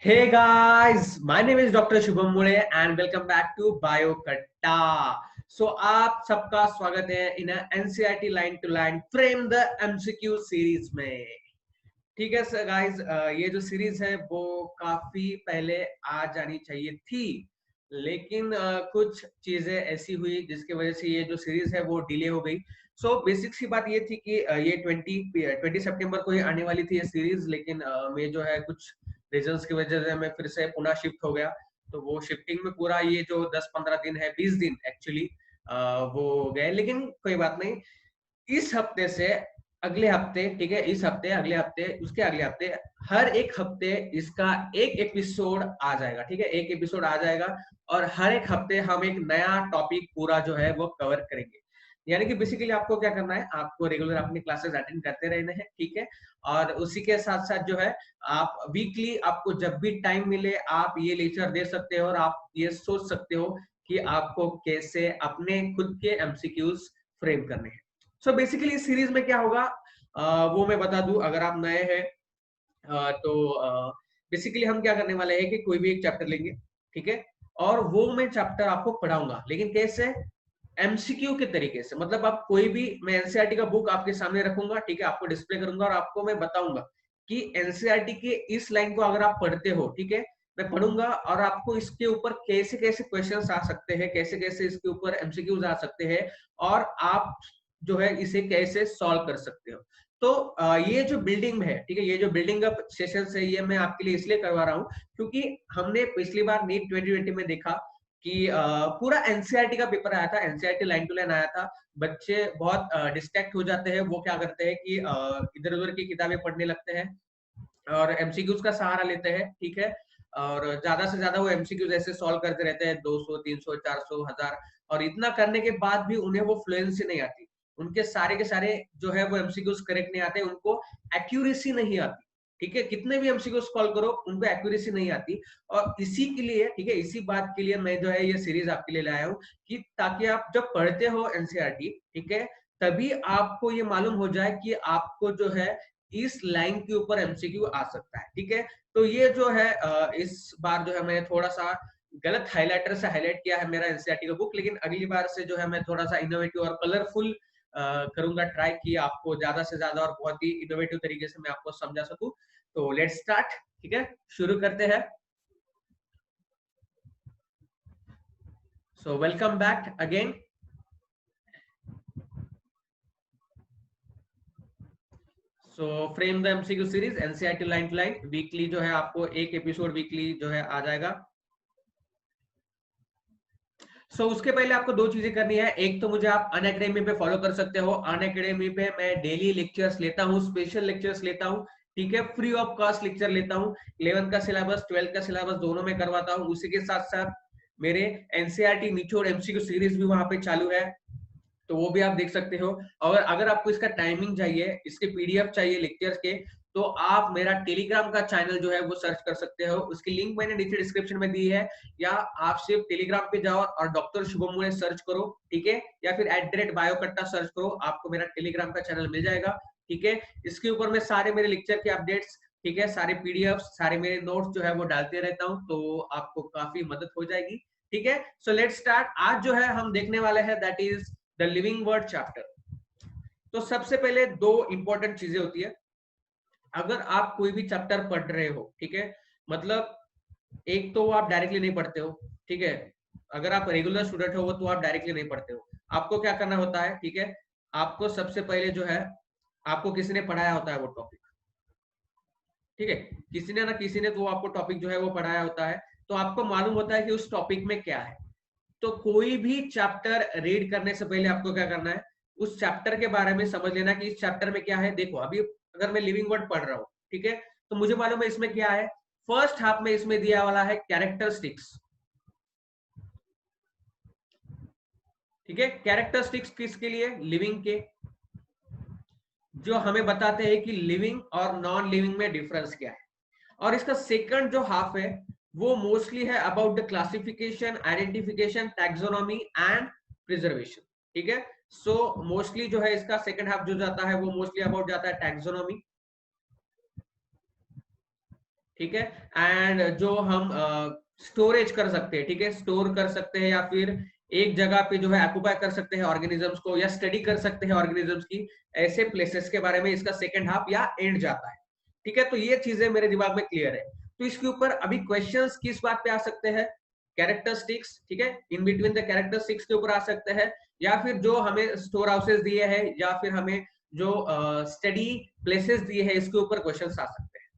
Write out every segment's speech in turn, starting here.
Hey guys, my name is Dr. Shubham Mule and welcome back to BioCatta. So आप सबका स्वागत है इन NCERT line to line frame the MCQ series में। ठीक है सर गाइस, ये जो सीरीज है वो काफी पहले आ जानी चाहिए थी, लेकिन कुछ चीजें ऐसी हुई जिसकी वजह से ये जो सीरीज है वो डिले हो गई। सो बेसिक सी बात ये थी कि ये 20 सितंबर को ही आने वाली थी ये सीरीज, लेकिन मैं जो है कुछ रीजंस की वजह से मैं फिर से पुनः शिफ्ट हो गया। तो वो शिफ्टिंग में पूरा ये जो 10-15 दिन है, 20 दिन एक्चुअली वो गए, लेकिन कोई बात नहीं। इस हफ्ते से अगले हफ्ते, ठीक है, इस हफ्ते, अगले हफ्ते, उसके अगले हफ्ते, हर एक हफ्ते इसका एक एपिसोड आ जाएगा। ठीक है, एक एपिसोड आ जाएगा और हर एक हफ्ते हम एक नया टॉपिक पूरा जो है वो कवर करेंगे। यानी कि बेसिकली आपको क्या करना है, आपको रेगुलर अपनी क्लासेस अटेंड करते रहने हैं। ठीक है, और उसी के साथ साथ जो है आप वीकली, आपको जब भी टाइम मिले आप ये लेक्चर दे सकते हो और आप ये सोच सकते हो कि आपको कैसे अपने खुद के एमसीक्यूज फ्रेम करने हैं। सो बेसिकली इस सीरीज में क्या होगा वो मैं बता दूं, अगर आप नए हैं तो बेसिकली हम क्या करने वाले हैं कि कोई भी एक चैप्टर लेंगे, ठीक है, और वो मैं चैप्टर आपको पढ़ाऊंगा, लेकिन कैसे? एमसीक्यू के तरीके से। मतलब आप कोई भी, मैं एनसीईआरटी का बुक आपके सामने रखूंगा, ठीक है, आपको डिस्प्ले करूंगा और आपको मैं बताऊंगा कि एनसीईआरटी के इस लाइन को अगर आप पढ़ते हो, ठीक है, मैं पढ़ूंगा और आपको इसके ऊपर कैसे कैसे क्वेश्चंस आ सकते हैं, कैसे कैसे इसके ऊपर एमसीक्यूज आ सकते हैं और आप जो है इसे कैसे सॉल्व कर सकते हो। तो ये जो बिल्डिंग है, ठीक है, ये जो बिल्डिंग अप सेशन है, ये मैं आपके लिए इसलिए करवा रहा हूँ क्योंकि हमने पिछली बार नीट 2020 में देखा कि पूरा एनसीईआरटी का पेपर आया था, एनसीईआरटी लाइन टू लाइन आया था। बच्चे बहुत डिस्ट्रैक्ट हो जाते हैं, वो क्या करते हैं कि इधर उधर की किताबें पढ़ने लगते हैं और एमसीक्यूज का सहारा लेते हैं। ठीक है, और ज्यादा से ज्यादा वो एमसीक्यूज ऐसे सॉल्व करते रहते हैं, 200, 300, 400, 1000, और इतना करने के बाद भी उन्हें वो फ्लुएंसी नहीं आती। उनके सारे के सारे जो है वो एमसीक्यूज करेक्ट नहीं आते, उनको एक्यूरेसी नहीं आती। ठीक है, कितने भी एमसीक्यूज सॉल्व करो उनको एक्यूरेसी नहीं आती। और इसी के लिए, ठीक है, इसी बात के लिए मैं जो है ये सीरीज आपके लिए लाया हूँ कि ताकि आप जब पढ़ते हो एनसीईआरटी, ठीक है, तभी आपको ये मालूम हो जाए कि आपको जो है इस लाइन के ऊपर एमसीक्यू आ सकता है। ठीक है, तो ये जो है इस बार जो है मैं थोड़ा सा गलत हाइलाइटर से हाईलाइट किया है मेरा एनसीईआरटी का बुक, लेकिन अगली बार से जो है मैं थोड़ा सा इनोवेटिव और कलरफुल करूंगा ट्राई, कि आपको ज्यादा से ज्यादा और बहुत ही इनोवेटिव तरीके से मैं आपको समझा सकूं। तो लेट्स स्टार्ट, ठीक है, शुरू करते हैं। So welcome back again. So frame the MCQ series NCERT line to line, weekly जो है आपको एक एपिसोड वीकली जो है आ जाएगा। उसके पहले आपको दो चीजें करनी है। एक तो मुझे आप अनअकैडमी पे फॉलो कर सकते हो। अनअकैडमी पे मैं डेली लेक्चर्स लेता हूँ, स्पेशल लेक्चर्स लेता हूँ, ठीक है, फ्री ऑफ कॉस्ट लेक्चर लेता हूँ। 11th का सिलेबस, 12th का सिलेबस दोनों में करवाता हूँ। उसी के साथ साथ मेरे एनसीईआरटी निचोड़ एमसीक्यू सीरीज भी वहां पे चालू है, तो वो भी आप देख सकते हो। और अगर आपको इसका टाइमिंग चाहिए, इसके पीडीएफ चाहिए लेक्चर्स के, तो आप मेरा टेलीग्राम का चैनल जो है वो सर्च कर सकते हो। उसकी लिंक मैंने नीचे डिस्क्रिप्शन में दी है, या आप सिर्फ टेलीग्राम पे जाओ और डॉक्टर शुभम मुने सर्च करो, ठीक है, या फिर @बायोकट्टा सर्च करो, आपको मेरा टेलीग्राम का चैनल मिल जाएगा। ठीक है, इसके ऊपर मैं सारे मेरे लेक्चर के अपडेट्स, ठीक है, सारे पीडीएफ, सारे मेरे नोट्स जो है वो डालते रहता हूँ, तो आपको काफी मदद हो जाएगी। ठीक है, सो लेट्स स्टार्ट। आज जो है हम देखने वाले हैं that is the living word chapter. तो सबसे पहले दो इंपॉर्टेंट चीजें होती है अगर आप कोई भी चैप्टर पढ़ रहे हो, ठीक है, मतलब एक तो आप डायरेक्टली नहीं पढ़ते हो, ठीक है, अगर आप रेगुलर स्टूडेंट हो तो आप डायरेक्टली नहीं पढ़ते हो। आपको क्या करना होता है, ठीक है, आपको सबसे पहले जो है आपको किसी ने पढ़ाया होता है वो टॉपिक, ठीक है, किसी ने ना किसी ने तो आपको टॉपिक जो है वो पढ़ाया होता है, तो आपको मालूम होता है कि उस टॉपिक में क्या है। तो कोई भी चैप्टर रीड करने से पहले आपको क्या करना है, उस चैप्टर के बारे में समझ लेना कि इस चैप्टर में क्या है। देखो अभी अगर मैं लिविंग वर्ड पढ़ रहा हूँ, ठीक है, तो मुझे मालूम है इसमें क्या है। फर्स्ट हाफ में इसमें दिया वाला है कैरेक्टरिस्टिक्स, ठीक है, कैरेक्टरिस्टिक्स किसके लिए? लिविंग के, जो हमें बताते हैं कि लिविंग और नॉन लिविंग में डिफरेंस क्या है। और इसका सेकंड जो हाफ है वो मोस्टली है about the classification, identification, taxonomy and preservation. ठीक है, सो मोस्टली जो है इसका सेकंड हाफ जो जाता है वो मोस्टली अबाउट जाता है टैक्सोनॉमी, ठीक है, एंड जो हम स्टोरेज कर सकते हैं, ठीक है, स्टोर कर सकते हैं या फिर एक जगह पे जो है ऑक्युपाई कर सकते हैं ऑर्गेनिजम्स को, या स्टडी कर सकते हैं ऑर्गेनिजम्स की, ऐसे प्लेसेस के बारे में इसका सेकंड हाफ या एंड जाता है। ठीक है, तो ये चीजें मेरे दिमाग में क्लियर है। तो इसके ऊपर अभी क्वेश्चंस किस बात पे आ सकते हैं? कैरेक्टरिस्टिक्स, ठीक है, इन बिटवीन द कैरेक्टरिस्टिक्स के ऊपर आ सकते हैं, या फिर जो हमें स्टोर हाउसेस दिए हैं, या फिर हमें जो स्टडी प्लेसेस दिए हैं, इसके ऊपर क्वेश्चंस आ सकते हैं।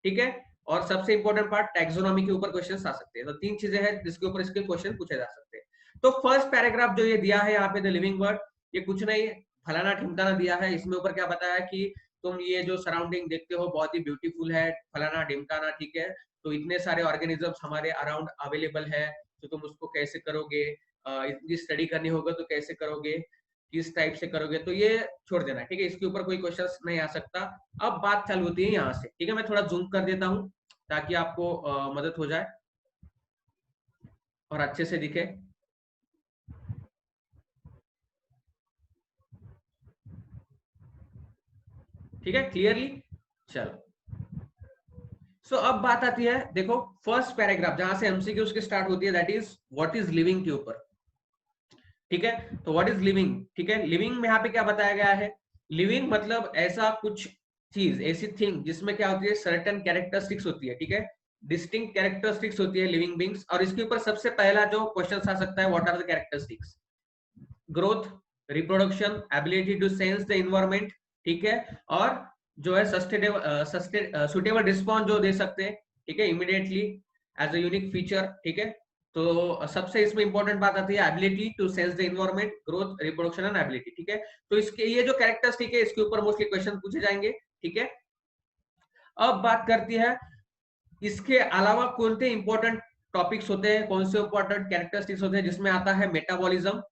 ठीक है, और सबसे इंपॉर्टेंट पार्ट टैक्सोनॉमी के ऊपर क्वेश्चंस आ सकते हैं। तो तीन चीजें हैं जिसके ऊपर इसके क्वेश्चन पूछे जा सकते हैं। तो फर्स्ट पैराग्राफ जो ये दिया है यहाँ पे, द लिविंग वर्ड, ये कुछ नहीं फलाना ठिमकाना दिया है। इसमें ऊपर क्या बताया कि तुम ये जो सराउंडिंग देखते हो बहुत ही ब्यूटीफुल है, फलाना ढिमकाना, ठीक है, तो इतने सारे ऑर्गेनिजम्स हमारे अराउंड अवेलेबल है, तो तुम उसको कैसे करोगे, इतनी स्टडी करनी होगा तो कैसे करोगे, किस टाइप से करोगे, तो ये छोड़ देना, ठीक है, इसके ऊपर कोई क्वेश्चंस नहीं आ सकता। अब बात चालू होती है यहाँ से, ठीक है, मैं थोड़ा जूम कर देता हूँ ताकि आपको मदद हो जाए और अच्छे से दिखे। ठीक है, क्लियरली, चलो। सो अब बात आती है, देखो फर्स्ट पैराग्राफ जहां से एमसीक्यूज की स्टार्ट होती है, that is what is living के ऊपर। ठीक है, तो व्हाट इज लिविंग, ठीक है, लिविंग में यहाँ पे क्या बताया गया है? लिविंग मतलब ऐसा कुछ चीज, ऐसी थिंग जिसमें क्या होती है, सर्टेन कैरेक्टरिस्टिक्स होती है, ठीक है, डिस्टिंक्ट कैरेक्टरिस्टिक्स होती है लिविंग बींग्स। और इसके ऊपर सबसे पहला जो क्वेश्चन आ सकता है, what are the characteristics? Growth, reproduction, ability to sense the environment, ठीक है, और जो है सस्टेनेबल सुटेबल रिस्पॉन्स जो दे सकते हैं, ठीक है, immediately as a unique feature. ठीक है, तो सबसे इसमें इंपॉर्टेंट बात आती है ability to sense the environment, growth, reproduction and ability. ठीक है, तो इसके ये जो कैरेक्टरिस्टिक है, इसके ऊपर मोस्टली क्वेश्चन पूछे जाएंगे। ठीक है, अब बात करती है इसके अलावा कौन से इंपॉर्टेंट टॉपिक्स होते हैं, कौन से इंपॉर्टेंट कैरेक्टरिस्टिक्स होते हैं, जिसमें आता है metabolism,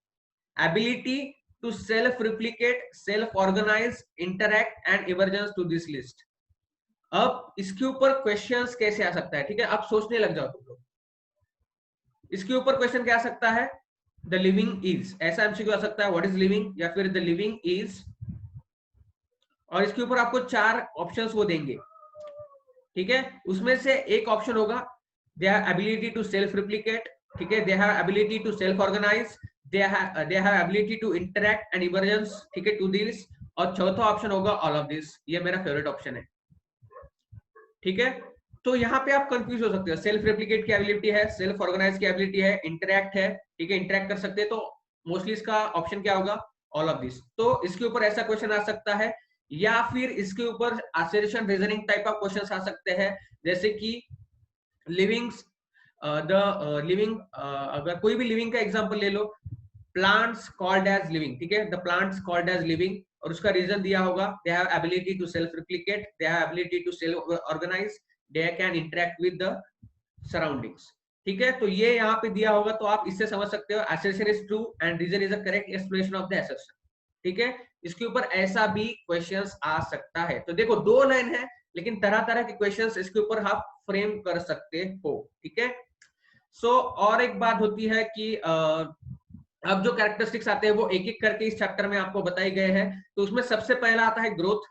ability to self replicate, self organize, interact and emergence to this list। अब इसके ऊपर क्वेश्चंस कैसे आ सकता है? ठीक है, अब सोचने लग जाओ तुम लोग। इसके ऊपर क्वेश्चन क्या आ सकता है? द लिविंग इज, ऐसा एमसीक्यू आ सकता है, व्हाट इज लिविंग, या फिर द लिविंग इज, और इसके ऊपर आपको चार ऑप्शंस वो देंगे। ठीक है, उसमें से एक ऑप्शन होगा they have ability to self replicate, ठीक है, they have ability to self organise, they have ability to interact and emergence, ठीक है, to this, और चौथा ऑप्शन होगा ऑल ऑफ दिस। ये मेरा फेवरेट ऑप्शन है। ठीक है, तो यहाँ पे आप कंफ्यूज हो सकते हो, सेल्फ रेप्लिकेट की एबिलिटी है, सेल्फ ऑर्गेनाइज की एबिलिटी है, इंटरैक्ट है, ठीक है, इंटरैक्ट कर सकते हैं, तो मोस्टली इसका ऑप्शन क्या होगा? All of this. तो इसके ऊपर ऐसा क्वेश्चन आ सकता है, या फिर इसके ऊपर assertion reasoning type of question आ सकते हैं, जैसे कि लिविंग्स, द लिविंग, अगर कोई भी लिविंग का एग्जांपल ले लो, प्लांट्स कॉल्ड एज लिविंग, ठीक है, the plants called as living, और उसका रीजन दिया होगा they have ability to self replicate, they have ability to self organise, they can interact with the surroundings. ठीक है, तो ये यहाँ पे दिया होगा, तो आप इससे समझ सकते हो assertion is true and reason is a correct explanation of the assertion. ठीक है, इसके ऊपर ऐसा भी क्वेश्चंस आ सकता है। तो देखो दो लाइन है, लेकिन तरह तरह के क्वेश्चंस इसके ऊपर आप फ्रेम कर सकते हो। ठीक है, सो और एक बात होती है कि अब जो कैरेक्टरिस्टिक्स आते हैं वो एक एक करके इस चैप्टर में आपको बताए गए हैं। तो उसमें सबसे पहला आता है ग्रोथ।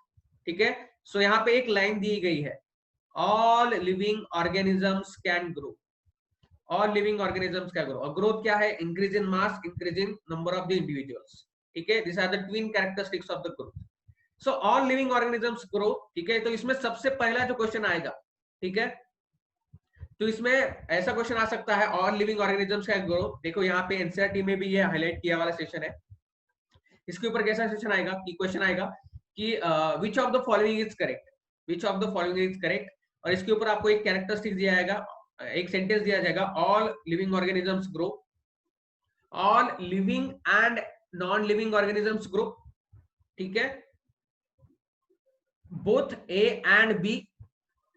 ठीक है, सो यहाँ पे एक लाइन दी गई है, all living organisms can grow, all living organisms can grow. और ग्रोथ क्या है? Increase in mass, increase in number of the individuals. ठीक है, this are the twin characteristics of the growth. So all living organisms grow. ठीक है, तो इसमें सबसे पहला जो क्वेश्चन आएगा, ठीक है, तो इसमें ऐसा क्वेश्चन आ सकता है all living organisms can grow. देखो यहाँ पे एनसीईआरटी में भी ये हाईलाइट किया वाला सेशन है। इसके ऊपर कैसा सेशन आएगा कि क्वेश्चन आएगा कि विच of the following is correct, which of the following is correct, और इसके ऊपर आपको एक कैरेक्टरिस्टिक दिया जाएगा, एक सेंटेंस दिया जाएगा, all living organisms grow, all living and non living organisms grow. ठीक है, बोथ ए एंड बी।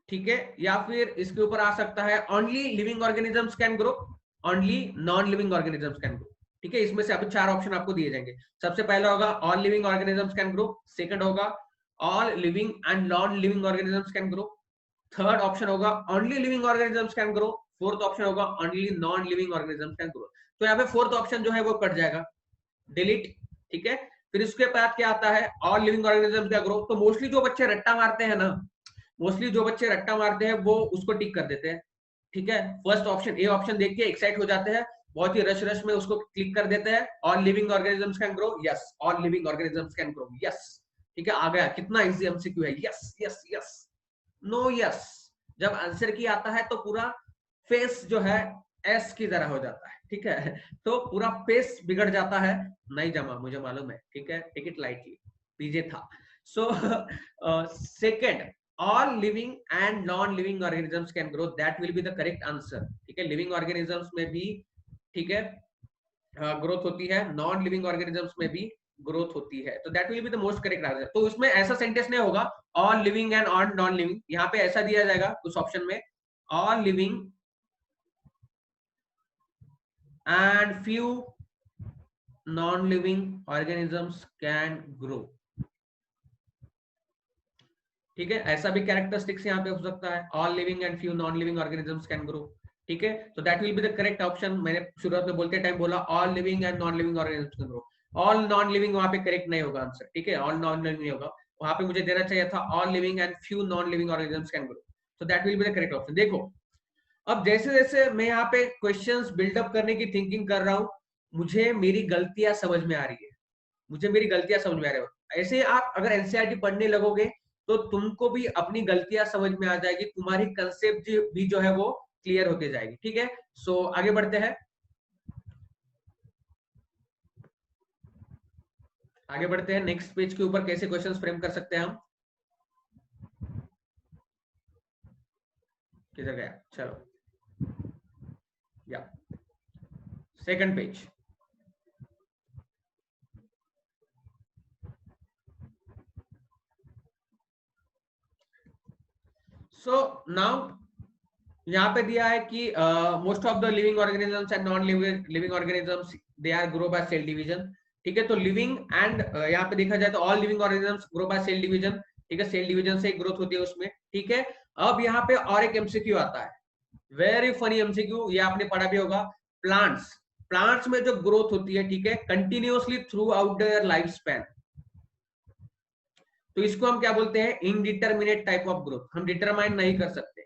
ठीक है, या फिर इसके ऊपर आ सकता है only living organisms can grow, only non living organisms can grow. ठीक है, इसमें से अभी चार ऑप्शन आपको दिए जाएंगे। सबसे पहला होगा all living organisms can grow, second होगा all living and non living organisms can grow, third option होगा only living organisms can grow, fourth option होगा only non living organisms can grow. तो यहाँ पे फोर्थ ऑप्शन जो है वो cut जाएगा, डिलीट। ठीक है, फिर इसके बाद क्या आता है? All living organisms can grow. तो मोस्टली जो बच्चे रट्टा मारते हैं ना, मोस्टली जो बच्चे रट्टा मारते हैं वो उसको टिक कर देते हैं, ठीक है। फर्स्ट ऑप्शन, ए ऑप्शन देख के एक्साइट हो जाते हैं, बहुत ही रश रश में उसको क्लिक कर देते हैं। All living organisms can grow, yes, all living organisms can grow, yes, ठीक है, आ गया, कितना इजी एमसीक्यू है, yes yes yes, no yes. जब आंसर की आता है तो पूरा फेस जो है एस की तरह हो जाता है, ठीक है, तो पूरा फेस बिगड़ जाता है। नहीं जमा, मुझे मालूम है, ठीक है, टेक इट लाइटली, पीजे था। So second, all living and non living organisms can grow, that will be the correct answer, ठीक है। लिविंग ऑर्गेनिजम्स में भी, ठीक है, ग्रोथ होती है, नॉन लिविंग ऑर्गेनिजम्स में भी ग्रोथ होती है, तो that will be the most correct answer. तो उसमें ऐसा सेंटेंस नहीं होगा all living and all non living, यहाँ पे ऐसा दिया जाएगा उस ऑप्शन में, all living and few non-living organisms can grow, ठीक है, ऐसा भी कैरेक्टरिस्टिक्स यहाँ पे हो सकता है, all living and few non living organisms can grow, ठीक है, तो that will be the correct option. मैंने शुरुआत में बोलते टाइम बोला all living and non living organisms can grow, all non living वहां पे करेक्ट नहीं होगा आंसर, ठीक है, ऑल नॉन लिविंग नहीं होगा, वहां पे मुझे देना चाहिए था all living and few non living organisms can grow, तो that will be the correct option. देखो अब जैसे जैसे मैं यहाँ पे क्वेश्चंस बिल्डअप करने की थिंकिंग कर रहा हूँ, मुझे मेरी गलतियां समझ में आ रही है, मुझे मेरी गलतियां समझ में आ रही है। ऐसे आप अगर एनसीईआरटी पढ़ने लगोगे तो तुमको भी अपनी गलतियां समझ में आ जाएगी, तुम्हारी कंसेप्ट भी जो है वो क्लियर होते जाएगी, ठीक है। सो आगे बढ़ते हैं, आगे बढ़ते हैं नेक्स्ट पेज के ऊपर, कैसे क्वेश्चंस फ्रेम कर सकते हैं हम। किधर गया, चलो या सेकंड पेज। सो नाउ यहाँ पे दिया है कि most of the living organisms and non living organisms they are grow by cell division, ठीक है, तो लिविंग एंड यहाँ पे देखा जाए तो all living organisms grow by cell division, ठीक है, सेल डिवीजन से ग्रोथ होती है उसमें, ठीक है। अब यहाँ पे और एक एमसीक्यू आता है, वेरी फनी एमसीक्यू, ये आपने पढ़ा भी होगा, प्लांट्स, प्लांट्स में जो ग्रोथ होती है, ठीक है, continuously through out their life span, तो इसको हम क्या बोलते हैं, इनडिटरमिनेट टाइप ऑफ ग्रोथ, हम डिटरमाइन नहीं कर सकते,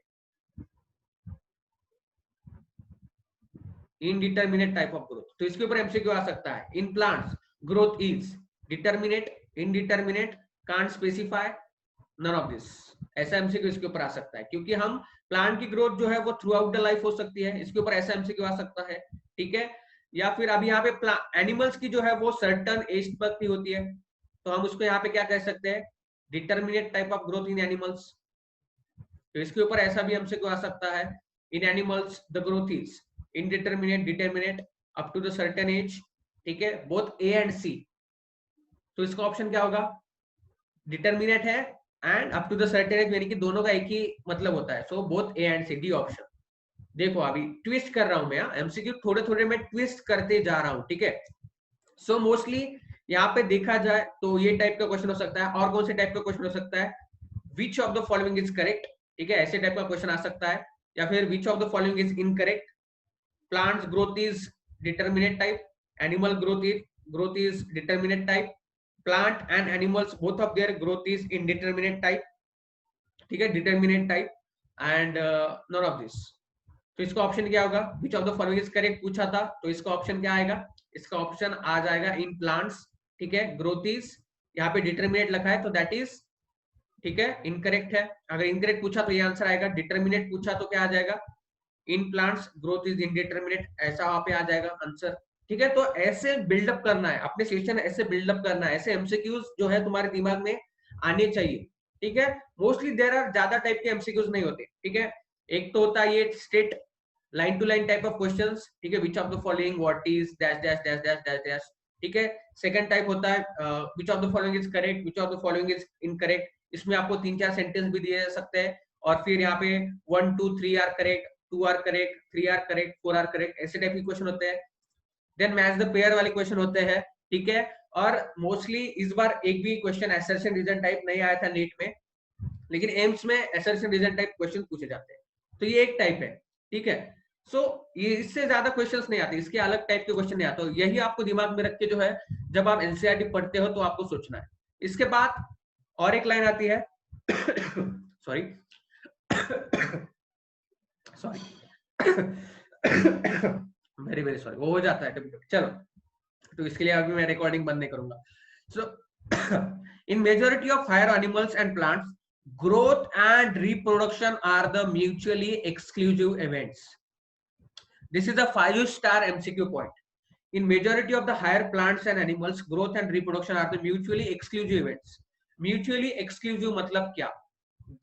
इनडिटरमिनेट टाइप ऑफ ग्रोथ, तो इसके ऊपर एमसीक्यू आ सकता है, in plants growth is determinate, indeterminate, can't specify, none of this, ऐसा एमसीक्यू इसके ऊपर आ सकता है, क्योंकि हम प्लांट की ग्रोथ जो है वो थ्रू आउट द लाइफ हो सकती है, इसके ऊपर ऐसा एमसीक्यू आ सकता है, ठीक है। या फिर अभी यहाँ पे एनिमल्स की जो है वो सर्टन एज तक की होती है, तो हम उसको यहाँ पे क्या कह सकते हैं, determinate type of growth in animals, तो इसके ऊपर ऐसा भी एमसीक्यू आ सकता है, in animals the growth is indeterminate, determinate up to the certain age, ठीक है, बोथ ए एंड सी, तो इसका ऑप्शन क्या होगा, डिटरमिनेट है and up to the certain age, यानी कि दोनों का एक ही मतलब होता है, so both A and C, D option. देखो अभी ट्विस्ट कर रहा हूं मैं, एमसीक्यू थोड़े थोड़े मैं ट्विस्ट करते जा रहा हूं, ठीक है। सो मोस्टली यहाँ पे देखा जाए तो ये टाइप का क्वेश्चन हो सकता है, और कौन से टाइप का क्वेश्चन हो सकता है, which of the following is correct, ठीक है, ऐसे टाइप का क्वेश्चन आ सकता है, या फिर विच of the following is incorrect, plants growth is determinate type, animal growth is determinate type, plant and animals both of their growth is indeterminate type, ठीक है, determinate type and none of this, तो इसका option क्या होगा, which of the following is correct पूछा था, तो इसका ऑप्शन क्या आएगा, इसका ऑप्शन आ जाएगा इन प्लांट्स, ठीक है, ग्रोथ इज, यहाँ पे डिटरमिनेट लिखा है तो दैट इज, ठीक है, इनकरेक्ट है, अगर इनकरेक्ट पूछा तो ये आंसर आएगा, डिटरमिनेट पूछा तो क्या आ जाएगा, इन प्लांट्स ग्रोथ इज इनडिटरमिनेट, ऐसा वहां पे आ जाएगा आंसर, ठीक है। तो ऐसे बिल्डअप करना है अपने सेशन, ऐसे बिल्डअप करना है, ऐसे एमसीक्यूज जो है तुम्हारे दिमाग में आने चाहिए, ठीक है। मोस्टली देयर आर ज्यादा टाइप के एमसीक्यूज नहीं होते, ठीक है, एक तो होता है ये straight line to line type of questions, ठीक है, which of the following what is dash dash dash dash dash dash, ठीक है। सेकंड टाइप होता है which of the following is correct, which of the following is incorrect, इसमें आपको 3-4 sentence भी दिए जा सकते हैं, और फिर यहाँ पे 1 2 3 are correct, 2 are correct, 3 are correct, 4 are correct, ऐसे टाइप के क्वेश्चन होते हैं। देन मैच द पेयर वाले क्वेश्चन होते हैं, ठीक है। और मोस्टली इस बार एक भी क्वेश्चन असर्शन रीजन टाइप नहीं आया था नीट में, लेकिन एम्स में असर्शन रीजन टाइप क्वेश्चन पूछे जाते हैं, तो ये एक टाइप है, ठीक है। सो ये इससे ज्यादा क्वेश्चंस नहीं आते, इसके अलग टाइप के क्वेश्चन नहीं आते, तो यही आपको दिमाग में रख के जो है जब आप एनसीईआरटी पढ़ते हो तो आपको सोचना है। इसके बाद और एक लाइन आती है sorry sorry very very sorry, वो हो जाता है कभी कभी। चलो, तो इसके लिए अभी मैं रिकॉर्डिंग बंद नहीं करूंगा। So in majority of higher animals and plants, growth and reproduction are the mutually exclusive events. This is a 5-star MCQ point. In majority of the higher plants and animals, growth and reproduction are the mutually exclusive events. Mutually exclusive मतलब क्या?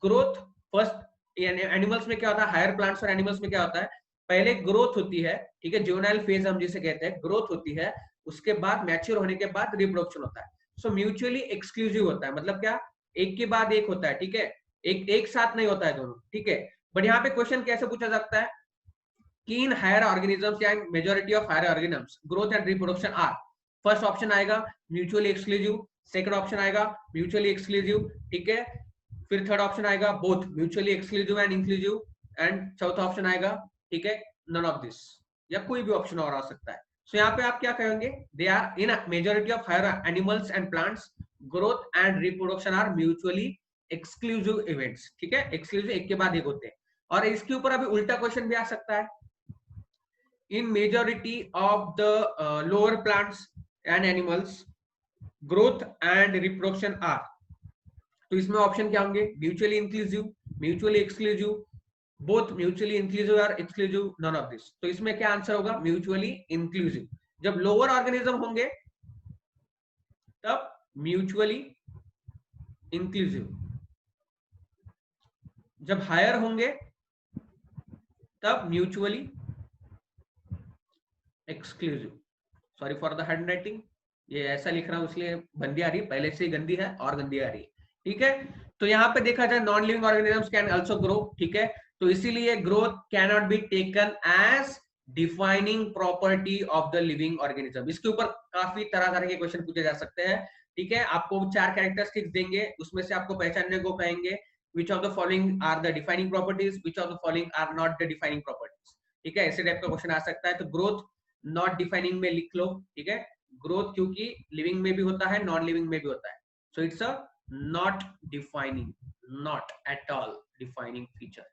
Growth first animals में क्या होता है, higher plants और animals में क्या होता है, पहले ग्रोथ होती है, ठीक है, जुवेनाइल फेज हम जिसे कहते हैं, ग्रोथ होती है, उसके बाद मैच्योर होने के बाद रिप्रोडक्शन होता है। सो म्यूचुअली एक्सक्लूसिव होता है, मतलब क्या, एक के बाद एक होता है, ठीक है, एक साथ नहीं होता है दोनों, ठीक है। बट यहाँ पे क्वेश्चन कैसे पूछा जाता है कि इन हायर ऑर्गेनिजम्स या majority of higher organisms growth and reproduction are, first option आएगा म्यूचुअली एक्सक्लूसिव, सेकंड ऑप्शन आएगा म्यूचुअली एक्सक्लूसिव, ठीक है, फिर थर्ड ऑप्शन आएगा both mutually exclusive and inclusive, and चौथा ऑप्शन आएगा, ठीक है, नन ऑफ दिस, या कोई भी ऑप्शन और आ सकता है। सो यहाँ पे आप क्या कहेंगे, they are in majority of higher animals and plants, growth and reproduction are mutually exclusive events, ठीक है, एक्सक्लूसिव एक के बाद एक होते हैं। और इसके ऊपर अभी उल्टा क्वेश्चन भी आ सकता है, in majority of the lower plants and animals, growth and reproduction are, तो इसमें ऑप्शन क्या होंगे, mutually inclusive, mutually exclusive, both mutually inclusive और एक्सक्लूसिव, नन ऑफ दिस। तो इसमें क्या आंसर होगा, म्यूचुअली इंक्लूसिव। जब लोअर ऑर्गेनिज्म होंगे तब म्यूचुअली इंक्लूसिव, जब हायर होंगे तब mutually exclusive. Sorry for the hand writing, ये ऐसा लिख रहा हूं इसलिए गंदी आ रही है, पहले से ही गंदी है और गंदी आ रही है, ठीक है। तो यहाँ पे देखा जाए non living organisms can also grow, ठीक है, तो इसीलिए growth can not be taken as defining property of the living organism. इसके ऊपर काफी तरह तरह के क्वेश्चन पूछे जा सकते हैं, ठीक है। आपको 4 कैरेक्टरिस्टिक्स देंगे, उसमें से आपको पहचानने को कहेंगे which of the following are the defining properties, which of the following are not the defining properties, ठीक है, ऐसे टाइप का क्वेश्चन आ सकता है। तो ग्रोथ नॉट डिफाइनिंग में लिख लो, ठीक है, ग्रोथ क्योंकि लिविंग में भी होता है नॉन लिविंग में भी होता है, so it's a not defining, not at all defining feature,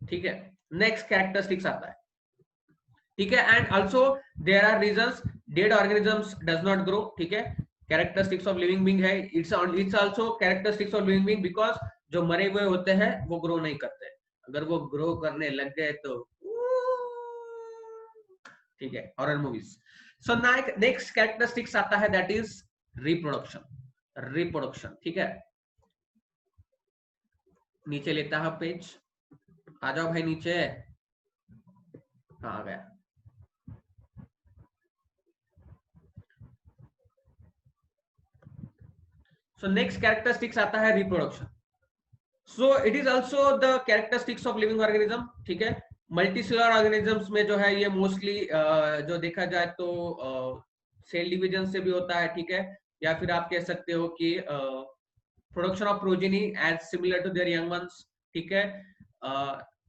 ठीक है। नेक्स्ट कैरेक्टरिस्टिक्स आता है, ठीक है, and also there are reasons dead organisms does not grow, ठीक है, कैरेक्टरिस्टिक्स ऑफ लिविंग बीइंग है, it's also characteristics of living being, because जो मरे हुए होते हैं वो ग्रो नहीं करते, अगर वो ग्रो करने लग गए तो, ठीक है, horror movies. So next characteristics आता है, दैट इज रिप्रोडक्शन, रिप्रोडक्शन, ठीक है। नीचे लेता है पेज, आ जाओ भाई नीचे, हाँ आ गया। सो नेक्स्ट कैरेक्टरिस्टिक्स आता है reproduction. So it is also the characteristics of living organism, ठीक है। मल्टीसेलुलर ऑर्गेनिजम्स में जो है ये मोस्टली जो देखा जाए तो सेल डिवीजन से भी होता है, ठीक है, या फिर आप कह सकते हो कि production of progeny as similar to their young ones, ठीक है।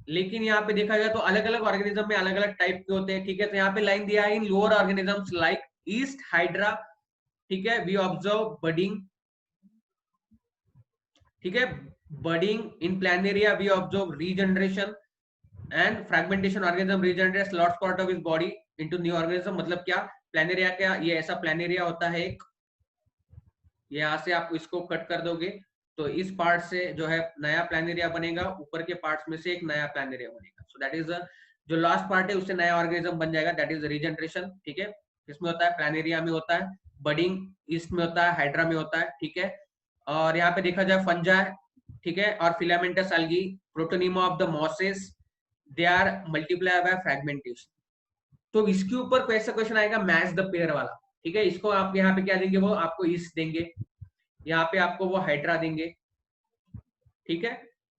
लेकिन यहाँ पे देखा जाए तो अलग अलग ऑर्गेनिज्म में अलग अलग टाइप के होते हैं, ठीक है। तो यहाँ पे लाइन दिया है, in lower organisms like yeast hydra, ठीक है, वी ऑब्जर्व बडिंग, ठीक है, budding in planaria we observe regeneration and fragmentation, organism regenerates lots part of his body into new organism. मतलब क्या, प्लानेरिया क्या, ये ऐसा प्लानेरिया होता है एक, यहाँ से आप इसको कट कर दोगे तो इस पार्ट से जो है नया प्लानेरिया बनेगा, ऊपर के पार्ट्स में से एक नया प्लानेरिया बनेगा। सो दैट इज जो लास्ट पार्ट है उससे नया ऑर्गेनिज्म बन जाएगा, दैट इज रीजनरेशन, ठीक है। इसमें होता है प्लानेरिया में होता है, बडिंग ईस्ट में होता है, हाइड्रा में होता है, ठीक है। और यहाँ पे देखा जाए फंजा, ठीक है, और filamentous algae, protonema of the mosses, they are multiply by fragmentation. तो इसके ऊपर कैसा क्वेश्चन आएगा, मैच द पेयर वाला, ठीक है। इसको आप यहाँ पे क्या देंगे, वो आपको ईस्ट देंगे, यहाँ पे आपको वो हाइड्रा देंगे, ठीक है,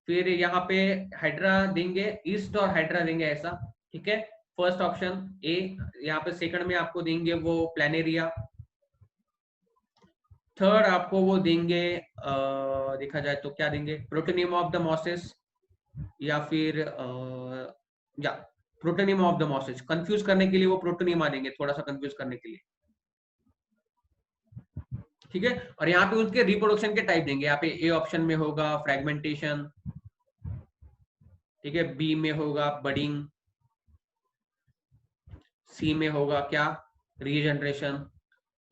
फिर यहाँ पे हाइड्रा देंगे, ईस्ट और हाइड्रा देंगे ऐसा, ठीक है, फर्स्ट ऑप्शन ए। यहाँ पे सेकंड में आपको देंगे वो प्लानेरिया, थर्ड आपको वो देंगे देखा जाए तो क्या देंगे, प्रोटोनियम ऑफ द मॉसेस, या फिर या protonium of the mosses, confuse करने के लिए वो प्रोटोनियमा देंगे, थोड़ा सा कंफ्यूज करने के लिए, ठीक है। और यहाँ पे उसके रिप्रोडक्शन के टाइप देंगे, यहाँ पे ए ऑप्शन में होगा फ्रैगमेंटेशन, ठीक है, बी में होगा बडिंग, सी में होगा क्या, रीजनरेशन।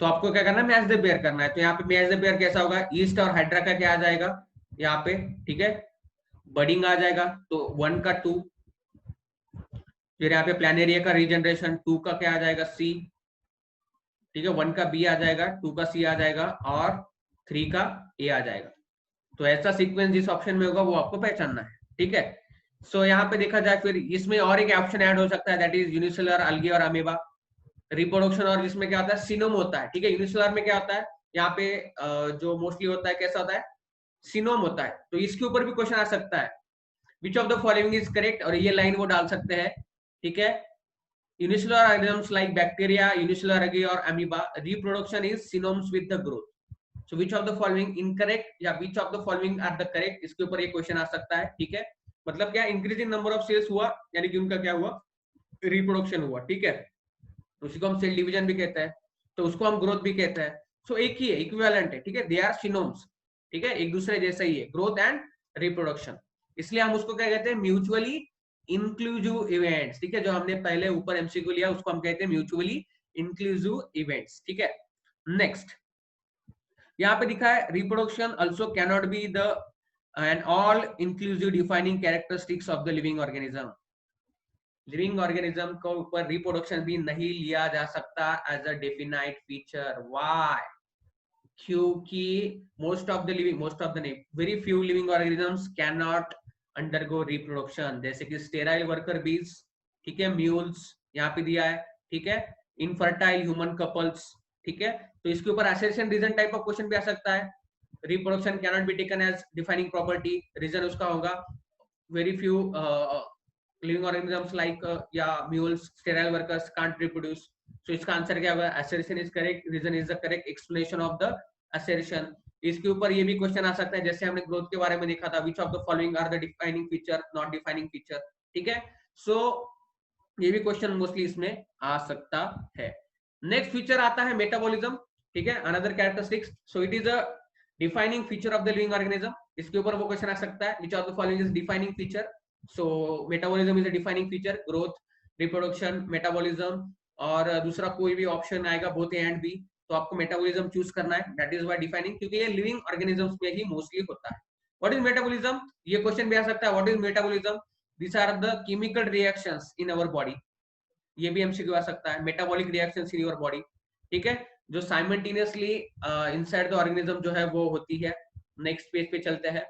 तो आपको क्या करना है, मैच द पेयर करना है। तो यहाँ पे मैच द पेयर कैसा होगा, ईस्ट और हाइड्रा का क्या आ जाएगा यहाँ पे, ठीक है, बडिंग आ जाएगा, तो 1 का 2, फिर यहाँ पे प्लानेरिया का रीजनरेशन 2 का क्या आ जाएगा सी, ठीक है, 1 का बी आ जाएगा, 2 का सी आ जाएगा और 3 का ए आ जाएगा। तो ऐसा सीक्वेंस जिस ऑप्शन में होगा वो आपको पहचानना है, ठीक है। सो यहाँ पे देखा जाए फिर इसमें और एक ऑप्शन ऐड हो सकता है, दैट इज यूनिसेलुलर अलगी और अमीबा रिप्रोडक्शन, और इसमें क्या होता है, सिनोम होता है, ठीक है। यूनिसेलुलर में क्या होता है, यहाँ पे जो मोस्टली होता है कैसा होता है, सिनोम होता है। तो इसके ऊपर भी क्वेश्चन आ सकता है, which of the following is correct, और ये लाइन वो डाल सकते हैं, ठीक है। Unicellular organisms like bacteria, unicellular algae or amoeba, reproduction is synonymous with the growth. So which of the following incorrect या which of the following are the correct, इसके ऊपर ये क्वेश्चन आ सकता है, ठीक है। मतलब क्या, इंक्रीजिंग नंबर ऑफ सेल्स हुआ, यानी कि उनका क्या हुआ, रिप्रोडक्शन हुआ, ठीक है। उसी को हम सेल डिवीजन भी कहते हैं, तो उसको हम ग्रोथ भी कहते हैं। सो एक ही है, इक्विवेलेंट है, ठीक है, दे आर सिनोम्स, ठीक है, एक दूसरे जैसा ही है, ग्रोथ एंड रिप्रोडक्शन। इसलिए हम उसको क्या कहते हैं, म्यूचुअली इंक्लूसिव इवेंट्स, ठीक है। जो हमने पहले ऊपर एमसीक्यू लिया उसको हम कहते हैं म्यूचुअली इंक्लूसिव इवेंट्स, ठीक है। नेक्स्ट यहाँ पे दिखा है, reproduction also can not be the an all inclusive defining characteristics of the living organism. Living organism को ऊपर रिप्रोडक्शन भी नहीं लिया जा सकता as a definite feature. Why? क्योंकि मोस्ट ऑफ द नहीं, very few living organisms can not undergo reproduction, जैसे कि स्टेराइल वर्कर बीज, ठीक है, म्यूल्स यहाँ पे दिया है, ठीक है, इनफर्टाइल ह्यूमन कपल्स, ठीक है। तो इसके ऊपर assertion reason type of question भी आ सकता है। Reproduction can not be taken as defining property, reason उसका होगा very few living organisms like या mules, sterile workers can't reproduce. तो इसका आंसर क्या होगा, assertion is correct, reason is the correct explanation of the assertion। इसके ऊपर ये भी क्वेश्चन आ सकता है, जैसे हमने ग्रोथ के बारे में देखा था, which of the following are the defining feature, not defining feature, ठीक है। सो ये भी क्वेश्चन मोस्टली इसमें आ सकता है। नेक्स्ट फीचर आता है मेटाबॉलिज्म, ठीक है, another characteristics. So it is a defining feature of the living organism. इसके ऊपर वो क्वेश्चन आ सकता है, which of the following is defining feature. So metabolism is a defining feature, growth, reproduction, metabolism, और दूसरा कोई भी ऑप्शन आएगा बोथ ए एंड बी, तो आपको मेटाबॉलिज्म चूज करना है, दैट इज व्हाई डिफाइनिंग, क्योंकि ये लिविंग ऑर्गेनिजम्स में ही मोस्टली होता है। व्हाट इज मेटाबॉलिज्म, ये क्वेश्चन भी आ सकता है, what is metabolism, this are the chemical reactions in our body, ये भी एमसीक्यू आ सकता है, metabolic reactions in your body, ठीक है, जो साइमल्टेनियसली इनसाइड द ऑर्गेनिज्म जो है वो होती है। नेक्स्ट पेज पे चलते हैं।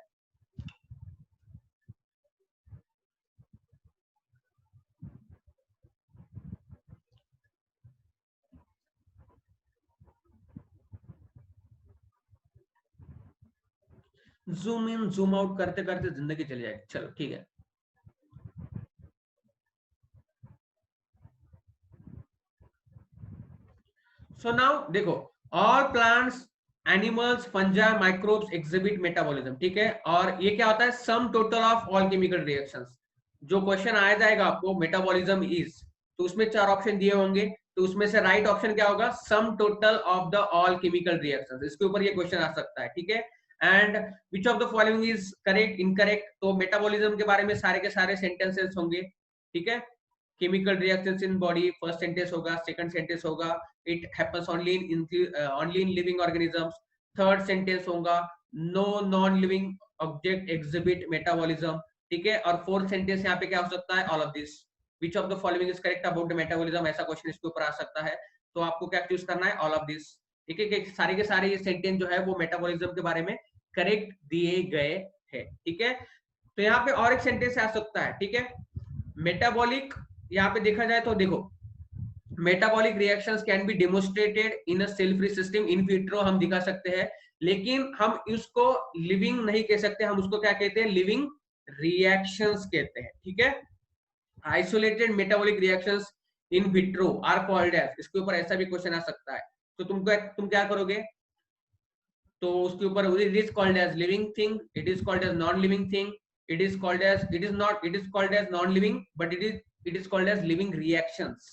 जूम इन जूम आउट करते करते जिंदगी चली जाएगी, चलो ठीक है। सो नाउ देखो, all plants, animals, फंजा, microbes exhibit metabolism, ठीक है। और ये क्या होता है, sum total of all chemical reactions. जो क्वेश्चन आया जाएगा आपको मेटाबॉलिज्म इज, तो उसमें 4 ऑप्शन दिए होंगे, तो उसमें से राइट ऑप्शन क्या होगा, sum total of the all chemical reactions. इसके ऊपर ये क्वेश्चन आ सकता है, ठीक है। And which of the following is correct, incorrect, तो मेटाबॉलिज्म के बारे में सारे के सारे सेंटेंसेस होंगे, ठीक है। Chemical reactions in body, first sentence होगा, सेकंड सेंटेंस होगा, it happens only in living organisms, third sentence होगा, no non living object exhibit metabolism, ठीक है। और फोर्थ सेंटेंस यहाँ पे क्या हो सकता है, all of this, which of the following is correct about the metabolism, ऐसा क्वेश्चन इसके ऊपर आ सकता है। तो आपको क्या चूज करना है, ऑल ऑफ दिस, ठीक है, कि सारे के सारे ये सेंटेंस जो है वो मेटाबॉलिज्म के बारे में करेक्ट दिए गए हैं, ठीक है। तो यहाँ पे और एक सेंटेंस आ सकता है, ठीक है, मेटाबॉलिक, यहाँ पे देखा जाए तो देखो, metabolic reactions can be demonstrated in a cell free system, in vitro हम दिखा सकते हैं, लेकिन हम इसको लिविंग नहीं कह सकते, हम उसको क्या कहते हैं, लिविंग रिएक्शंस कहते हैं, ठीक है। Isolated metabolic reactions in vitro are called as, इसके ऊपर ऐसा भी क्वेश्चन आ सकता है। तो तुम क्या करोगे, तो उसके ऊपर it is called as living thing, it is called as non living thing, it is called as, it is called as non living, but it is called as living reactions,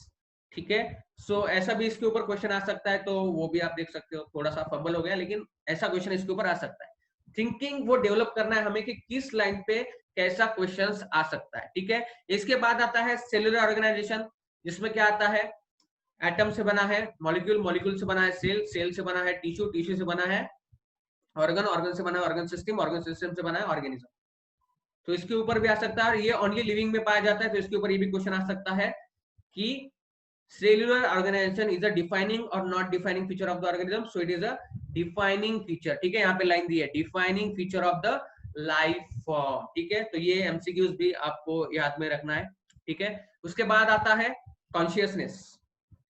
ठीक है। सो ऐसा भी इसके ऊपर क्वेश्चन आ सकता है, तो वो भी आप देख सकते हो, थोड़ा सा फंबल हो गया, लेकिन ऐसा क्वेश्चन इसके ऊपर आ सकता है। थिंकिंग वो डेवलप करना है हमें कि किस लाइन पे कैसा क्वेश्चंस आ सकता है, ठीक है। इसके बाद आता है सेलुलर ऑर्गेनाइजेशन, जिसमें क्या आता है, एटम से बना है मॉलिक्यूल, मॉलिक्यूल से बना है सेल, सेल से बना है टिश्यू, टिश्यू से बना है ऑर्गन, ऑर्गन से बना है ऑर्गन सिस्टम, ऑर्गन सिस्टम से बना है ऑर्गेनिज्म। तो इसके ऊपर भी आ सकता है, और ये ओनली लिविंग में पाया जाता है, तो इसके ऊपर ये भी क्वेश्चन आ सकता है कि cellular organization is a defining or not defining feature of the organism, so it is a defining feature, ठीक है। यहाँ पे लाइन दी है defining feature of the life form, ठीक है। तो ये MCQs भी आपको याद में रखना है, ठीक है। उसके बाद आता है consciousness,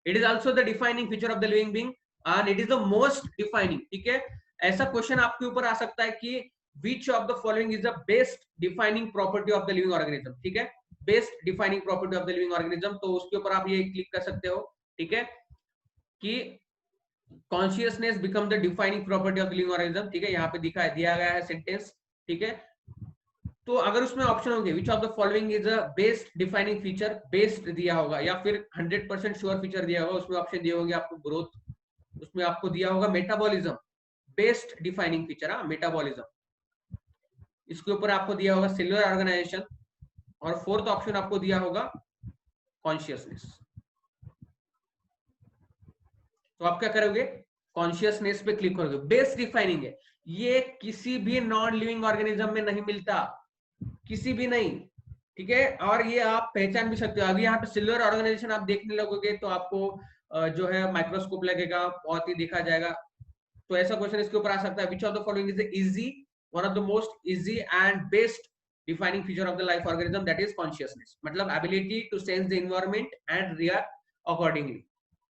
it is also the defining feature of the living being and it is the most defining, ठीक है। ऐसा क्वेश्चन आपके ऊपर आ सकता है कि which of the following is the best defining property of the living organism, ठीक है। Best defining property of the living organism, तो उसके ऊपर आप ये क्लिक कर सकते हो, ठीक है, कि consciousness become the defining property of the living organism, ठीक है। यहाँ पे दिया गया है सेंटेंस, ठीक है। तो अगर उसमें ऑप्शन होंगे विच of the following is a best defining feature, best दिया होगा या फिर 100% श्योर फीचर दिया होगा, उसमें ऑप्शन दिए होंगे आपको ग्रोथ, उसमें आपको दिया होगा metabolism, best defining feature metabolism, इसके ऊपर आपको दिया होगा सेलुलर ऑर्गेनाइजेशन, और फोर्थ ऑप्शन आपको दिया होगा कॉन्शियसनेस। तो आप क्या करोगे, कॉन्शियसनेस पे क्लिक करोगे। बेस्ट डिफाइनिंग है, ये किसी भी नॉन लिविंग ऑर्गेनिज्म में नहीं मिलता, किसी भी नहीं, ठीक है। और ये आप पहचान भी सकते हो। अभी यहाँ पे सेलुलर ऑर्गेनाइजेशन आप देखने लगोगे तो आपको जो है माइक्रोस्कोप लगेगा, बहुत ही देखा जाएगा। तो ऐसा क्वेश्चन इसके ऊपर आ सकता है, which of the following is easy, one of the most easy and best defining feature of the life organism, that is consciousness, मतलब ability to sense the environment and react accordingly।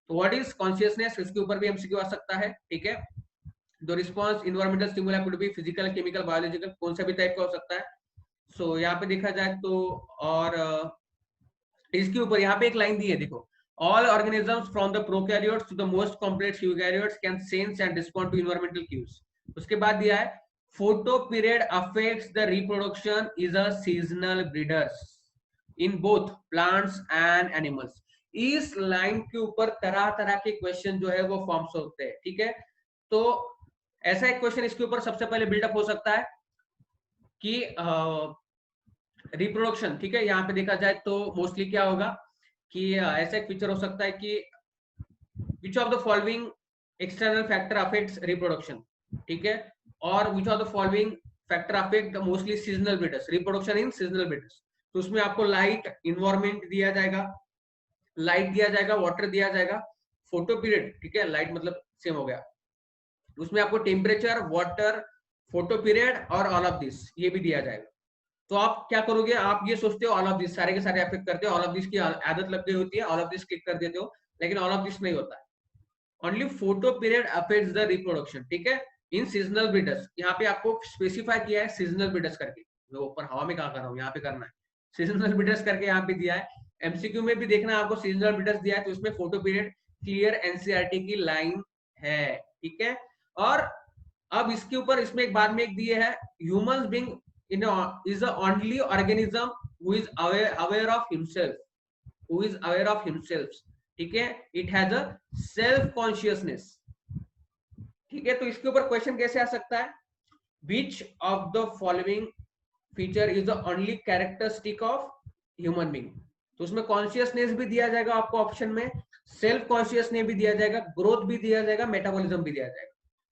तो what is consciousness, इसके ऊपर भी MCQ आ सकता है, ठीक है। the response environmental stimuli could be physical, chemical, biological, कौन सा भी टाइप का हो सकता है। so यहाँ पे देखा जाए तो, और इसके ऊपर यहाँ पे एक लाइन दी है, देखो, all organisms from the prokaryotes to the most complex eukaryotes can sense and respond to environmental cues। उसके बाद दिया है photo period affects the reproduction is a seasonal breeders in both plants and animals। इस line के ऊपर तरह तरह के क्वेश्चन जो है वो फॉर्म्स होते हैं, ठीक है। तो ऐसा एक क्वेश्चन इसके ऊपर सबसे पहले बिल्डअप हो सकता है कि रिप्रोडक्शन, ठीक है। यहाँ पे देखा जाए तो मोस्टली क्या होगा कि ऐसा एक फीचर हो सकता है कि विच of the following external factor affects reproduction, ठीक है, और विच of the following factor affect mostly seasonal breeders, reproduction in seasonal breeders. तो उसमें आपको लाइट, इन्वायरमेंट दिया जाएगा, लाइट दिया जाएगा, वाटर दिया जाएगा, फोटो पीरियड, ठीक है, लाइट मतलब सेम हो गया, उसमें आपको टेम्परेचर, वाटर, फोटो पीरियड और ऑल ऑफ दिस ये भी दिया जाएगा। तो आप क्या करोगे, आप ये सोचते हो ऑल ऑफ दिस सारे के सारे अफेक्ट करते हो, ऑल ऑफ दिस की आदत लग गई होती है, ऑल ऑफ दिस क्लिक कर देते हो, लेकिन ऑल ऑफ दिस नहीं होता है, only photo period affects the reproduction, ठीक है, इन सीजनल ब्रीडर्स। यहाँ पे आपको स्पेसिफाई किया है सीजनल ब्रीडर्स करके, मैं ऊपर हवा में कहा कर रहा हूँ, यहाँ पे करना है सीजनल ब्रीडर्स करके, यहाँ पे दिया है। एमसीक्यू में भी देखना आपको सीजनल ब्रीडर्स दिया है, तो इसमें फोटो पीरियड क्लियर एनसीईआरटी की लाइन है, ठीक है। और अब इसके ऊपर इसमें एक बाद में एक दिए है, humans being in is the only organism who is aware of himself, who is aware of himself, ठीक है, it has a self consciousness, ठीक है। तो इसके ऊपर क्वेश्चन कैसे आ सकता है, which of the following feature is the only characteristic of human being। तो उसमें कॉन्शियसनेस भी दिया जाएगा आपको ऑप्शन में, सेल्फ कॉन्शियसनेस भी दिया जाएगा, ग्रोथ भी दिया जाएगा, मेटाबॉलिज्म भी दिया जाएगा।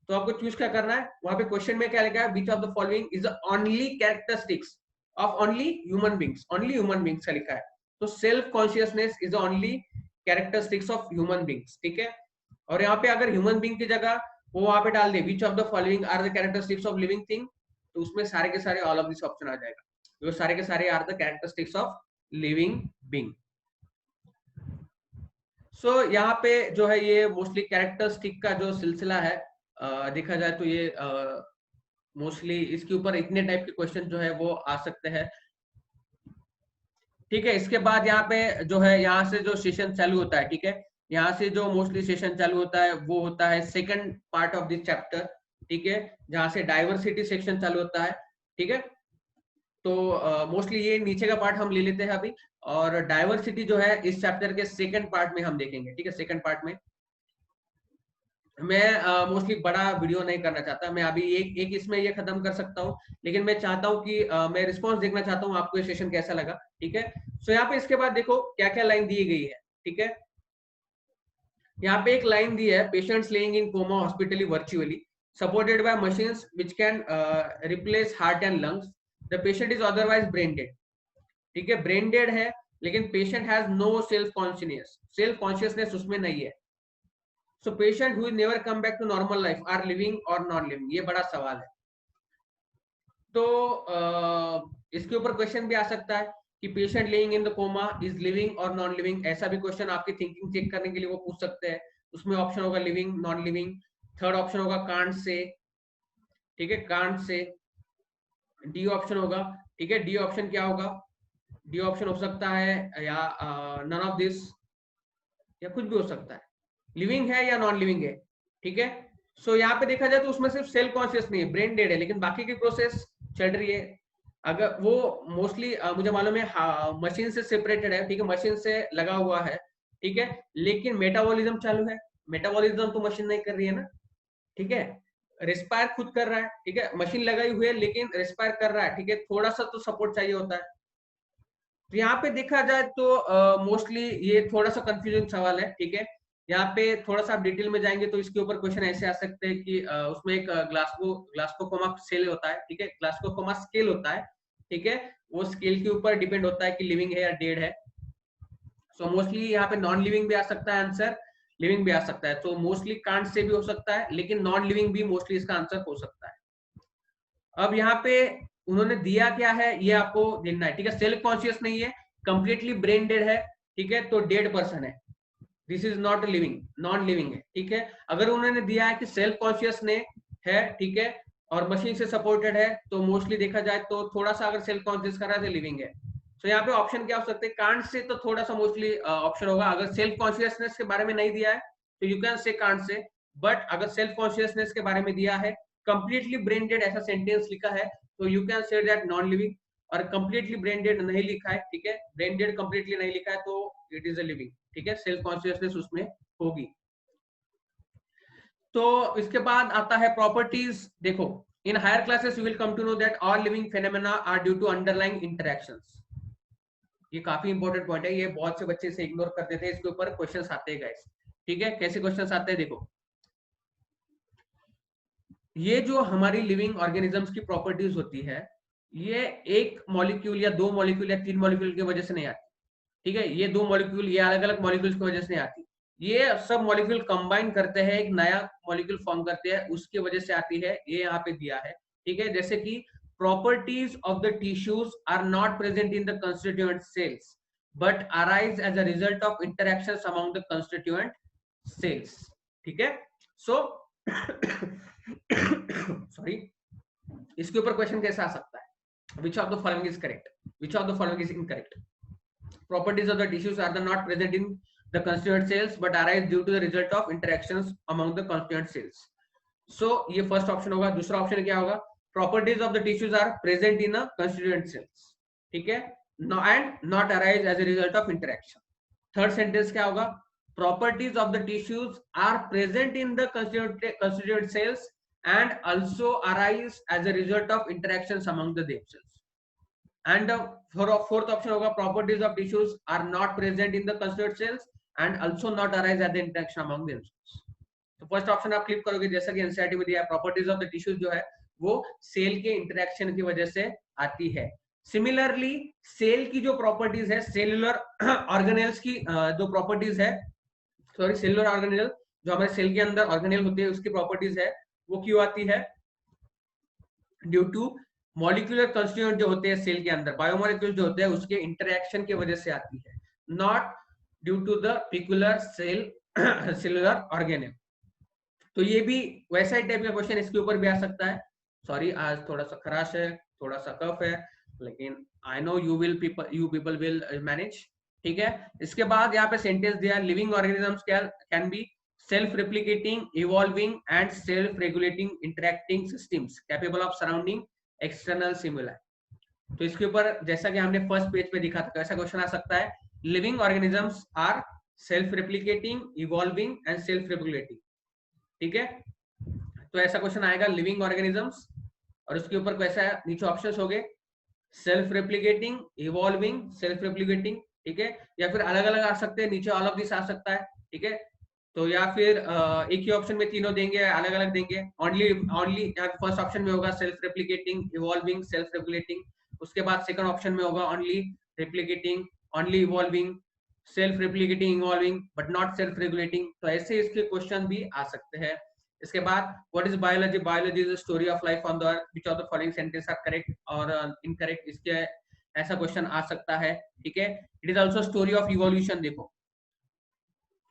तो आपको चूज क्या करना है, वहां पे क्वेश्चन में क्या लिखा है, which of the following is the only characteristics of only human beings, only human beings का लिखा है। तो self consciousness is only characteristics of human beings, ठीक है। और यहाँ पे अगर ह्यूमन बींग की जगह वो वहां पे डाल दे which of the following are the characteristics of living thing, तो उसमें सारे के सारे ऑल ऑफ दिस ऑप्शन आ जाएगा, तो सारे के सारे are the characteristics of living being. So यहाँ पे जो है ये मोस्टली कैरेक्टरिस्टिक का जो सिलसिला है देखा जाए तो ये मोस्टली इसके ऊपर इतने टाइप के क्वेश्चन जो है वो आ सकते हैं, ठीक है। इसके बाद यहाँ पे जो है यहाँ से जो सेशन चालू होता है, ठीक है, यहाँ से जो मोस्टली सेशन चालू होता है वो होता है second part of this chapter, ठीक है, जहाँ से डाइवर्सिटी सेक्शन चालू होता है, ठीक है। तो मोस्टली ये नीचे का पार्ट हम ले लेते हैं अभी, और डाइवर्सिटी जो है इस चैप्टर के सेकंड पार्ट में हम देखेंगे, ठीक है, सेकंड पार्ट में। मैं मोस्टली बड़ा वीडियो नहीं करना चाहता, मैं अभी एक इसमें ये खत्म कर सकता हूँ, लेकिन मैं चाहता हूँ कि मैं रिस्पॉन्स देखना चाहता हूँ आपको ये सेशन कैसा लगा। ठीक है, सो यहाँ पे इसके बाद देखो क्या क्या लाइन दी गई है। ठीक है, यहाँ पे एक लाइन दी है, patients lying in coma hospitally virtually supported by machines which can replace heart and lungs, the patient is otherwise brain dead. ठीक है, ब्रेन डेड है लेकिन patient has no self consciousness उसमें नहीं है। So patient who never come back to normal life are living और non living, ये बड़ा सवाल है। तो इसके ऊपर क्वेश्चन भी आ सकता है कि patient laying in the coma is living और नॉन लिविंग, ऐसा भी क्वेश्चन आपकी थिंकिंग चेक करने के लिए वो पूछ सकते हैं। उसमें ऑप्शन होगा living, non living. Third option होगा कांट से। ठीक है, कांट से। डी ऑप्शन होगा। ठीक है, डी ऑप्शन क्या होगा? डी ऑप्शन हो सकता है या नन ऑफ दिस, या कुछ भी हो सकता है, लिविंग है या नॉन लिविंग है। ठीक है, सो यहाँ पे देखा जाए तो उसमें सिर्फ सेल कॉन्शियस नहीं है, ब्रेन डेड है, लेकिन बाकी की प्रोसेस चल रही है। अगर वो मोस्टली मुझे मालूम है मशीन से सेपरेटेड है। ठीक है, मशीन से लगा हुआ है। ठीक है, लेकिन मेटाबॉलिज्म चालू है। मेटाबॉलिज्म तो मशीन नहीं कर रही है ना। ठीक है, रेस्पायर खुद कर रहा है। ठीक है, मशीन लगाई हुई है लेकिन रेस्पायर कर रहा है। ठीक है, थोड़ा सा तो सपोर्ट चाहिए होता है। तो यहाँ पे देखा जाए तो मोस्टली ये थोड़ा सा कंफ्यूजन सवाल है। ठीक है, यहाँ पे थोड़ा सा आप डिटेल में जाएंगे तो इसके ऊपर क्वेश्चन ऐसे आ सकते हैं कि उसमें एक ग्लास्कोकोमा सेल होता है। ठीक है, ग्लास्कोकोमा स्केल होता है। ठीक है, वो स्केल के ऊपर डिपेंड होता है कि लिविंग है या डेड है। सो मोस्टली यहाँ पे नॉन लिविंग भी आ सकता है आंसर, लिविंग भी आ सकता है। तो मोस्टली कांट से भी हो सकता है, लेकिन नॉन लिविंग भी मोस्टली इसका आंसर हो सकता है। अब यहाँ पे उन्होंने दिया क्या है ये आपको देखना है। ठीक है, सेल्फ कॉन्शियस नहीं है, कंप्लीटली ब्रेन डेड है। ठीक है, तो डेड पर्सन है, this is not living, non living है। ठीक है, अगर उन्होंने दिया है कि सेल्फ कॉन्शियस ने है, ठीक है, और मशीन से सपोर्टेड है, तो मोस्टली देखा जाए तो थोड़ा सा अगर सेल्फ कॉन्शियस कर रहा है तो लिविंग है। तो यहाँ पे ऑप्शन क्या हो सकते हैं? कांट से तो थोड़ा सा मोस्टली ऑप्शन होगा। अगर सेल्फ कॉन्शियसनेस के बारे में नहीं दिया है तो you can say can't say, but अगर सेल्फ कॉन्शियसनेस के बारे में दिया है, कंप्लीटली ब्रेन डेड ऐसा सेंटेंस लिखा है, तो you can say that non living. और कंप्लीटली ब्रेन डेड नहीं लिखा है, ठीक है, ब्रेन डेड कंप्लीटली नहीं लिखा है, तो इट इज अ लिविंग। ठीक है, सेल्फ कॉन्शियसनेस उसमें होगी। तो इसके बाद आता है प्रॉपर्टीज। देखो, in higher classes you will come to know that all living phenomena are due to underlying interactions. ये काफी इंपॉर्टेंट पॉइंट है, ये बहुत से बच्चे से इग्नोर कर देते हैं, इसके ऊपर क्वेश्चंस आते हैं गाइस। ठीक है, कैसे क्वेश्चंस आते हैं देखो, ये जो हमारी लिविंग ऑर्गेनिजम्स की प्रॉपर्टीज होती है, ये एक मॉलिक्यूल या दो मॉलिक्यूल या तीन मॉलिक्यूल की वजह से नहीं आती। ठीक है, ये दो मॉलिक्यूल, ये अलग अलग मॉलिक्यूल्स की वजह से नहीं आती, ये सब मॉलिक्यूल कंबाइन करते हैं, एक नया मॉलिक्यूल फॉर्म करते हैं, उसकी वजह से आती है। ये यहाँ पे दिया है। ठीक है, जैसे कि properties of the tissues are not present in the constituent cells but arise as a result of interactions among the constituent cells. ठीक है, सो सॉरी, इसके ऊपर क्वेश्चन कैसा आ सकता है? Which of the following is correct, which of the following is incorrect? Properties of the tissues are not present in the constituent cells but arise due to the result of interactions among the constituent cells. So ये first option होगा। दूसरा option क्या होगा? Properties of the tissues are present in a constituent cells. ठीक है, and not arise as a result of interaction. Third sentence क्या होगा? Properties of the tissues are present in the constituent cells and also arise as a result of interactions among the themselves. And the fourth option होगा, properties of tissues are not present in the constituent cells and also not arise as the interaction among themselves. तो first option आप click करोगे, जैसा कि NCERT में दिया है, properties of the tissues जो है वो सेल के इंटरेक्शन की वजह से आती है। सिमिलरली सेल की जो प्रॉपर्टीज है, सेलुलर ऑर्गेनेल्स की जो प्रॉपर्टीज है, सॉरी, सेलुलर ऑर्गेनेल जो हमारे सेल के अंदर ऑर्गेनेल होती है, उसकी प्रॉपर्टीज है, वो क्यों आती है? ड्यू टू मॉलिक्यूलर कंस्टिट्यूएंट जो होते हैं सेल के अंदर, बायोमोलिक्यूल जो होते हैं, उसके इंटरैक्शन की वजह से आती है, not due to the peculiar cell cellular organelle. तो ये भी वैसा ही टाइप का क्वेश्चन इसके ऊपर भी आ सकता है। सॉरी, आज थोड़ा सा खराश है, थोड़ा सा कफ है, लेकिन I know you people will manage. ठीक है, इसके बाद यहाँ पे सेंटेंस दिया, living organisms can be self replicating, evolving and self regulating interacting systems capable of surrounding external stimuli. तो इसके ऊपर जैसा कि हमने फर्स्ट पेज पे दिखा था, कैसा क्वेश्चन आ सकता है? Living organisms are self replicating, evolving and self regulating. ठीक है। तो ऐसा क्वेश्चन आएगा लिविंग ऑर्गेनिजम्स, और उसके ऊपर कैसा है, नीचे ऑप्शंस हो गए self replicating, evolving, self replicating, ठीक है, या फिर अलग अलग आ सकते हैं, नीचे ऑल ऑफ दिस आ सकता है, ठीक है। तो या फिर एक ही ऑप्शन में तीनों देंगे, अलग अलग देंगे, ओनली ओनली फर्स्ट ऑप्शन में होगा self replicating, evolving, self regulating, उसके बाद सेकंड ऑप्शन में होगा only replicating, only evolving, self replicating, evolving but not self regulating. तो ऐसे इसके क्वेश्चन भी आ सकते हैं। इसके बाद what is biology, biology is the story of life on the earth, which of the following sentence are correct और incorrect, इसके ऐसा क्वेश्चन आ सकता है, ठीक है। It is also story of evolution, देखो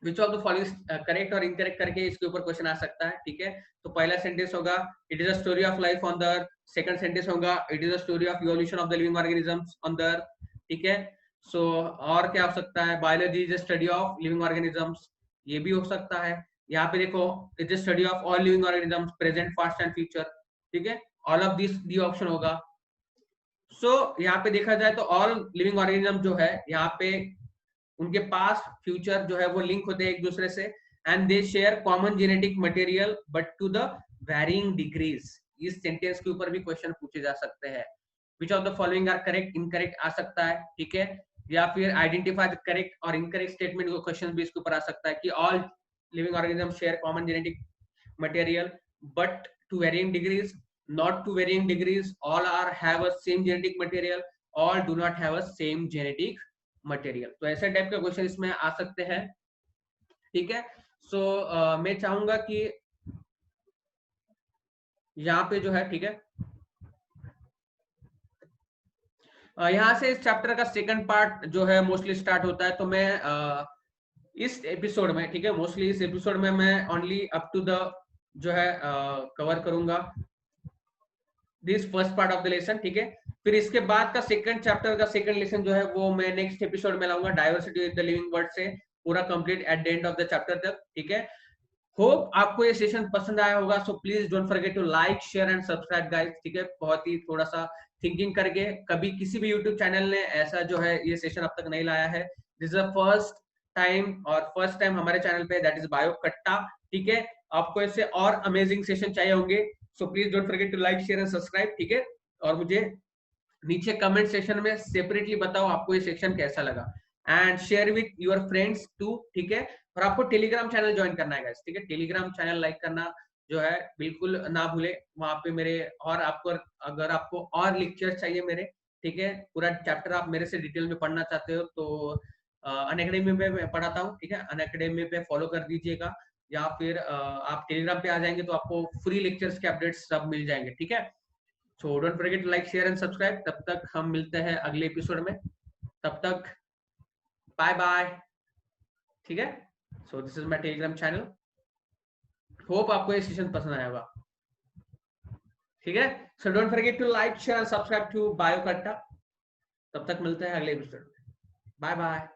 which of the following correct और इनकरेक्ट करके इसके ऊपर क्वेश्चन आ सकता है, ठीक है। तो पहला सेंटेंस होगा it is a story of life on the earth, second sentence होगा it is a story of evolution of the living organisms on the earth, ठीक है। सो और क्या हो सकता है, biology is a study of living organisms, ये भी हो सकता है। यहाँ पे देखो it is study of all living organisms present past and future, ठीक है, all of this D option होगा। सो यहाँ पे देखा जाए तो ऑल लिविंग ऑर्गेनिज्म जो है यहाँ पे उनके पास फ्यूचर जो है वो लिंक होते हैं एक दूसरे से, and they share common genetic material but to the varying degrees. इस सेंटेंस के ऊपर भी क्वेश्चन पूछे जा सकते हैं। Which of the following are correct, incorrect आ सकता है, ठीक है। या फिर आइडेंटिफाई द करेक्ट और इनकरेक्ट स्टेटमेंट को क्वेश्चन भी इसके ऊपर आ सकता है कि all living organism share common genetic material but to varying degrees, not to varying degrees, all are have a same genetic material, all do not have a same genetic material। तो ऐसे type का question इसमें आ सकते हैं, ठीक है। सो मैं चाहूंगा कि यहाँ पे जो है, ठीक है, यहाँ से इस चैप्टर का सेकंड पार्ट जो है मोस्टली स्टार्ट होता है। तो मैं इस एपिसोड में, ठीक है, मोस्टली इस एपिसोड में मैं ओनली अप टू द जो है कवर करूंगा this first part of the lesson, ठीक है। फिर इसके बाद का सेकंड चैप्टर का सेकंड लेसन जो है वो मैं नेक्स्ट एपिसोड में लाऊंगा, diversity in the living world से पूरा complete at the end of the chapter तक, ठीक है। होप आपको ये सेशन पसंद आया होगा। So please don't forget to like share and subscribe guys, ठीक है। बहुत ही थोड़ा सा थिंकिंग करके, कभी किसी भी यूट्यूब चैनल ने ऐसा जो है ये सेशन अब तक नहीं लाया है। This is the first time, और फर्स्ट टाइम हमारे चैनल पे, दैट इज बायो कट्टा, ठीक है। आपको इससे और अमेजिंग सेशन चाहिए होंगे, so please don't forget to like share and subscribe, ठीक है। और मुझे नीचे कमेंट सेक्शन में सेपरेटली बताओ आपको ये सेक्शन कैसा लगा, and share with your friends too, ठीक है। और आपको टेलीग्राम चैनल ज्वाइन करना है गाइस, ठीक है। टेलीग्राम चैनल लाइक करना जो है बिल्कुल ना भूले, वहां पे मेरे और आपको अगर आपको और लेक्चर्स चाहिए मेरे, ठीक है, पूरा चैप्टर आप मेरे से डिटेल में पढ़ना चाहते हो तो अनअकैडमी में मैं पढ़ाता हूँ, ठीक है। अनअकैडमी पे फॉलो कर दीजिएगा, या फिर आप टेलीग्राम पे आ जाएंगे तो आपको फ्री लेक्चर्स के अपडेट्स सब मिल जाएंगे, ठीक है। So don't forget to like share and subscribe. तब तक हम मिलते हैं अगले एपिसोड में, तब तक बाय बाय, ठीक है। So this is my Telegram channel. Hope आपको ये सेशन पसंद आया होगा, ठीक है। So don't forget to like share and subscribe to bio Katta. तब तक मिलते हैं अगले एपिसोड में, बाय बाय।